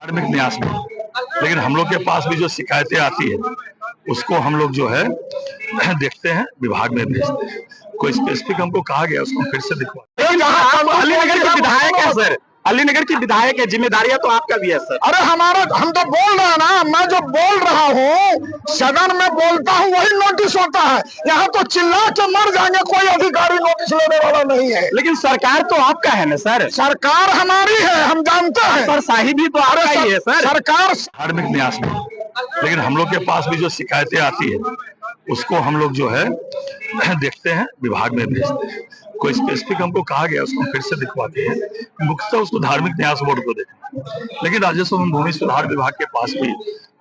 धार्मिक न्यास में, लेकिन हम लोग के पास भी जो शिकायतें आती है उसको हम लोग जो है देखते हैं, विभाग में भेजते हैं। कोई स्पेसिफिक हमको कहा गया उसको फिर से दिखवा। अलीनगर के विधायक है सर, अलीनगर की विधायक है, जिम्मेदारियां तो आपका भी है सर। अरे हम तो बोल रहे हैं ना, मैं जो बोल रहा हूँ सदन में बोलता हूँ वही नोटिस होता है। यहाँ तो चिल्ला के मर जाएंगे, कोई अधिकारी नोटिस लेने वाला नहीं है। लेकिन सरकार तो आपका है ना सर। सरकार हमारी है, हम जानते हैं। सर शाही भी तो आपका ही है सर। सरकार धार्मिक न्यास में, लेकिन हम लोग के पास भी जो शिकायतें आती है उसको हम लोग जो है देखते हैं, विभाग में भेजते हैं। कोई स्पेसिफिक हमको कहा गया उसको फिर से दिखवाते हैं। मुख्यतः उसको धार्मिक न्यास बोर्ड को देखना, लेकिन राजस्व एवं भूमि सुधार विभाग के पास भी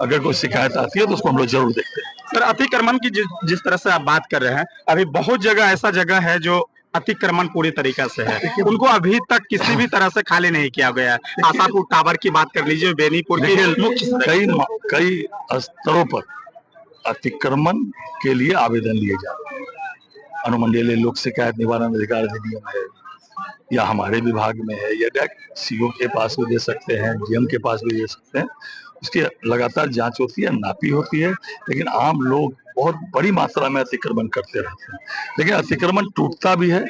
अगर कोई शिकायत आती है तो उसको हम लोग जरूर देखते हैं। सर अतिक्रमण की जिस तरह से आप बात कर रहे हैं, अभी बहुत जगह ऐसा जगह है जो अतिक्रमण पूरी तरीका से है, उनको अभी तक किसी भी तरह से खाली नहीं किया गया है। आशापुर टावर की बात कर लीजिए, बेनीपुर की मुख्य कई स्तरों पर अतिक्रमण के लिए आवेदन लिए जाते हैं। अनुमंडलीय लोक शिकायत निवारण अधिकार अधिनियम है, या हमारे विभाग में है, या डायरेक्ट सीओ के पास भी दे सकते हैं, डीएम के पास भी दे सकते हैं। उसकी लगातार जांच होती है, नापी होती है, लेकिन आम लोग बहुत बड़ी मात्रा में अतिक्रमण करते रहते हैं। लेकिन अतिक्रमण टूटता भी है।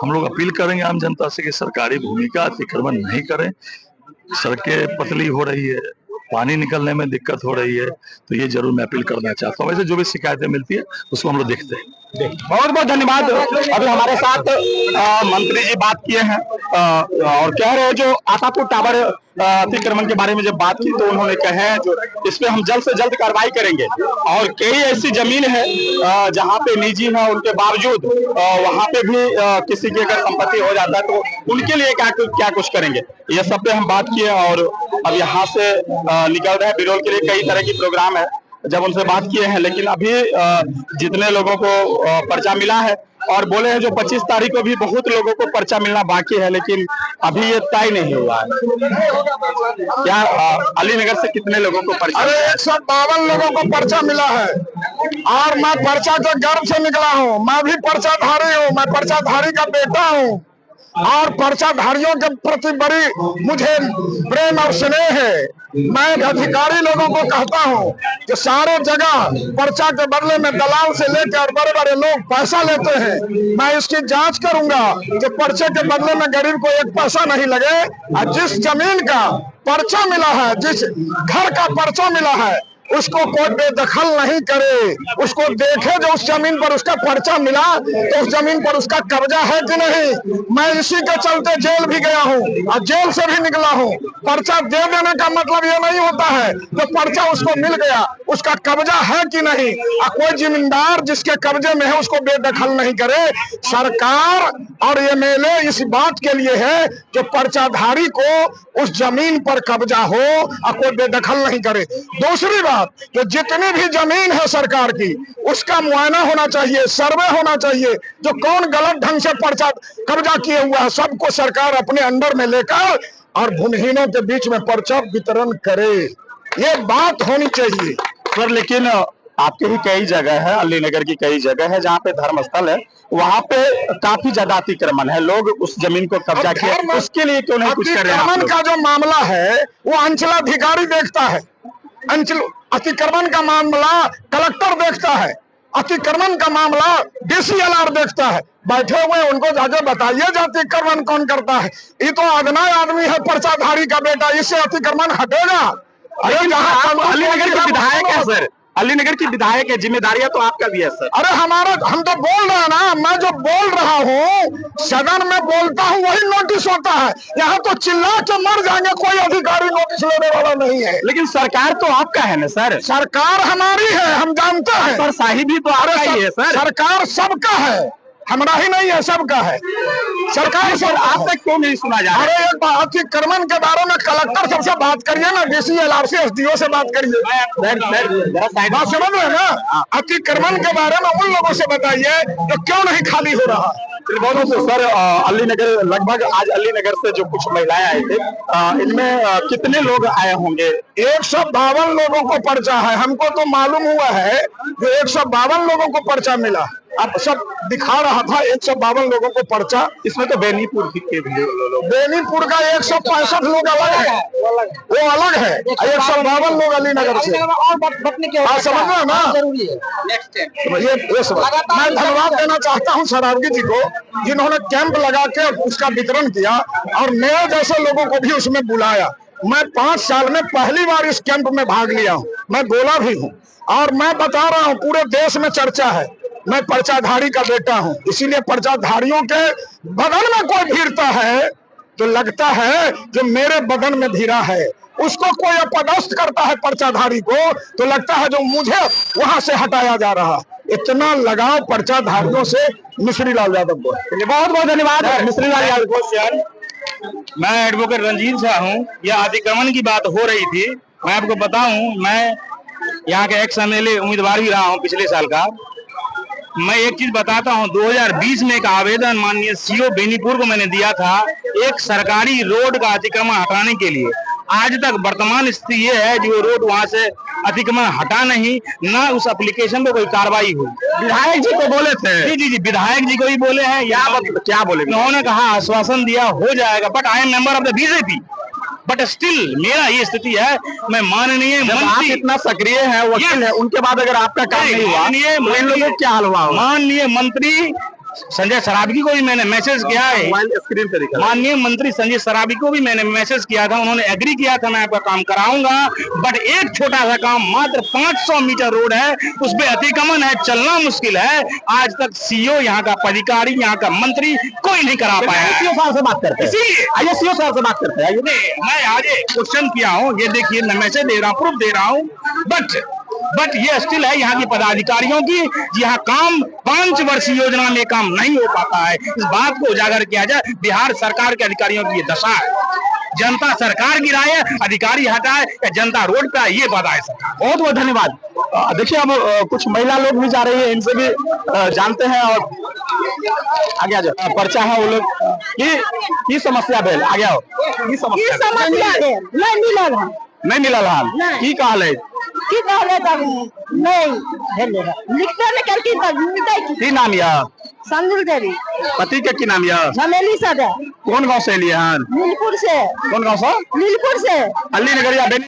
हम लोग अपील करेंगे आम जनता से कि सरकारी भूमि का अतिक्रमण नहीं करें। सड़कें पतली हो रही है, पानी निकलने में दिक्कत हो रही है, तो ये जरूर मैं अपील करना चाहता हूँ। वैसे जो भी शिकायतें मिलती है उसको हम लोग देखते हैं। बहुत बहुत धन्यवाद। अभी हमारे साथ मंत्री जी बात किए हैं और कह रहे हैं जो आशापुर टावर अतिक्रमण के बारे में जब बात की तो उन्होंने कहे हैं जो इस पे हम जल्द से जल्द कार्रवाई करेंगे। और कई ऐसी जमीन है जहां पे निजी है, उनके बावजूद वहां पे भी किसी की अगर संपत्ति हो जाता है तो उनके लिए क्या कुछ करेंगे, ये सब पे हम बात किए। और अब यहाँ से निकल रहे हैं बिरौल के लिए, कई तरह की प्रोग्राम है, जब उनसे बात किए हैं। लेकिन अभी जितने लोगों को पर्चा मिला है और बोले हैं जो 25 तारीख को भी बहुत लोगों को पर्चा मिलना बाकी है, लेकिन अभी ये तय नहीं हुआ है। क्या अलीनगर से कितने लोगों को पर्चा? अरे 152 लोगों को पर्चा मिला है और मैं पर्चा के गर्भ से निकला हूँ। मैं भी पर्चाधारी हूँ, मैं पर्चाधारी का बेटा हूँ और पर्चाधारियों के प्रति बड़ी मुझे प्रेम और स्नेह है। मैं अधिकारी लोगों को कहता हूं कि सारे जगह पर्चा के बदले में दलाल से लेकर बड़े बड़े लोग पैसा लेते हैं। मैं इसकी जांच करूंगा कि पर्चे के बदले में गरीब को एक पैसा नहीं लगे। और जिस जमीन का पर्चा मिला है, जिस घर का पर्चा मिला है, उसको कोई बेदखल नहीं करे, उसको देखे जो उस जमीन पर उसका पर्चा मिला तो उस जमीन पर उसका कब्जा है कि नहीं। मैं इसी के चलते जेल भी गया हूँ और जेल से भी निकला हूँ। पर्चा दे देने का मतलब ये नहीं होता है जो पर्चा उसको मिल गया उसका कब्जा है कि नहीं। और कोई जिम्मेदार जिसके कब्जे में है उसको बेदखल नहीं करे। सरकार और एमएलए इस बात के लिए है कि पर्चाधारी को उस जमीन पर कब्जा हो और कोई बेदखल नहीं करे। दूसरी बात, जो जितनी भी जमीन है सरकार की उसका मुआयना होना चाहिए, सर्वे होना चाहिए। जो कौन गलत ढंग से पर्चा कब्जा किए हुआ है सबको सरकार अपने अंडर में लेकर और भूमिहीनों के बीच में पर्चा वितरण करे, ये बात होनी चाहिए। सर लेकिन आपके ही कई जगह है, अलीनगर की कई जगह है जहाँ पे धर्मस्थल है, वहाँ पे काफी ज्यादा अतिक्रमण है, लोग उस जमीन को कब्जा किया, उसके लिए क्यों नहीं कुछ कर रहे हैं? अतिक्रमण का जो मामला है वो अंचलाधिकारी देखता है, अतिक्रमण का मामला कलेक्टर देखता है, अतिक्रमण का मामला डीसीएलआर देखता है। बैठे हुए उनको जाके बताइए जो अतिक्रमण कौन करता है। ये तो अदना आदमी है, पर्चाधारी का बेटा, इससे अतिक्रमण हटेगा? अरे जहाँ अलीनगर के विधायक है सर, अलीनगर की विधायक है, जिम्मेदारियां तो आपका भी है सर। अरे हम तो बोल रहे हैं ना, मैं जो बोल रहा हूँ सदन में बोलता हूँ वही नोटिस होता है। यहाँ तो चिल्ला के मर जाएंगे, कोई अधिकारी नोटिस लेने वाला नहीं है। लेकिन सरकार तो आपका है ना सर। सरकार हमारी है, हम जानते हैं। सर शाही भी तो आपका ही है सर। सरकार सबका है, हमारा ही नहीं है, सबका है। सरकार सर आप तक क्यों नहीं सुना जा रहा? अरे एक बात, अतिक्रमण के बारे में कलेक्टर सबसे बात करिए ना, डीसीएलआर से एसडीओ से बात करिए। बात समझ रहे हैं ना? अतिक्रमण के बारे में उन लोगों से बताइए तो क्यों नहीं खाली हो रहा। सर अलीनगर, लगभग आज अलीनगर से जो कुछ महिलाएं आई थे, इनमें कितने लोग आए होंगे? 152 लोगों को पर्चा है। हमको तो मालूम हुआ है कि 152 लोगों को पर्चा मिला अब सब दिखा रहा था 152 लोगों को पर्चा। इसमें तो बेनीपुर के भी लोग, बेनीपुर का 165 लोग अलग है, वो अलग है। 152 लोग अलीनगर से। आप समझ रहे हैं ना? ये सब मैं धन्यवाद देना चाहता हूँ शरारगी जी को, जिन्होंने कैंप लगा के उसका वितरण किया और मेरे जैसे लोगों को भी उसमें बुलाया। मैं 5 साल में पहली बार इस कैंप में भाग लिया हूँ, मैं गोला भी हूँ और मैं बता रहा हूँ पूरे देश में चर्चा है। मैं पर्चाधारी का बेटा हूँ, इसीलिए पर्चाधारियों के बदन में कोई भीड़ता है तो लगता है जो मेरे बदन में भीड़ा है। उसको कोई अपदस्थ करता है पर्चाधारी को तो लगता है जो मुझे वहां से हटाया जा रहा। इतना लगाव पर्चाधारियों से मिश्री लाल यादव को। बहुत बहुत धन्यवाद मिश्री लाल यादव को। मैं एडवोकेट रंजीत शाह हूँ। यह अतिक्रमण की बात हो रही थी। मैं आपको बताऊं, मैं यहाँ के एक्स MLA उम्मीदवार भी रहा हूँ पिछले साल का। मैं एक चीज बताता हूँ, 2020 में एक आवेदन माननीय CO बेनीपुर को मैंने दिया था एक सरकारी रोड का अतिक्रमण हटाने के लिए। आज तक वर्तमान स्थिति ये है जो रोड वहां से अतिक्रमण हटा नहीं, ना उस एप्लीकेशन पे कोई कार्रवाई हुई। विधायक जी को बोले थे? जी, विधायक जी को ही बोले हैं। क्या बोले? उन्होंने कहा आश्वासन दिया हो जाएगा, but I am member of the BJP, but still मेरा ये स्थिति है। मैं माननीय मंत्री, इतना सक्रिय है, वकील है, उनके बाद अगर आपका काम नहीं हुआ तो इन लोगों को क्या हाल हुआ? माननीय मंत्री संजय सराबगी को भी मैंने मैसेज किया है। स्क्रीन पे दिखा। माननीय मंत्री संजय सराबगी को भी मैंने मैसेज किया था, उन्होंने एग्री किया था मैं आपका काम कराऊंगा। बट एक छोटा सा काम, मात्र 500 मीटर रोड है, उस पे अतिक्रमण है, चलना मुश्किल है। आज तक CO यहाँ का पदाधिकारी, यहाँ का मंत्री कोई नहीं करा पाया। CO साहब से बात करते हैं, इसीलिए आइए CO साहब से बात करते हैं। मैं आज क्वेश्चन किया हूँ, ये देखिए मैं मैसेज दे रहा हूँ, प्रूफ दे रहा हूँ। बट ये स्टिल है यहाँ की पदाधिकारियों की, यहाँ काम 5 वर्षीय योजना में काम नहीं हो पाता है। इस बात को उजागर किया जाए। बिहार सरकार के अधिकारियों की ये दशा है। जनता सरकार गिराए, अधिकारी हटाए या जनता रोड पे, ये बताए सरकार। बहुत बहुत धन्यवाद। देखिए अब कुछ महिला लोग भी जा रही है, इनसे भी जानते हैं। और आगे आ जाओ, पर्चा है वो लोग की समस्या भेल, आगे आओ। की समस्या नहीं मिला लाल की कहल है की नाम यह संजुल देवी। पति के की नाम यह झमेली सदर। कौन गाँव से लिए हैं? नीलपुर से। कौन गाँव से? नीलपुर से। अली नगरिया।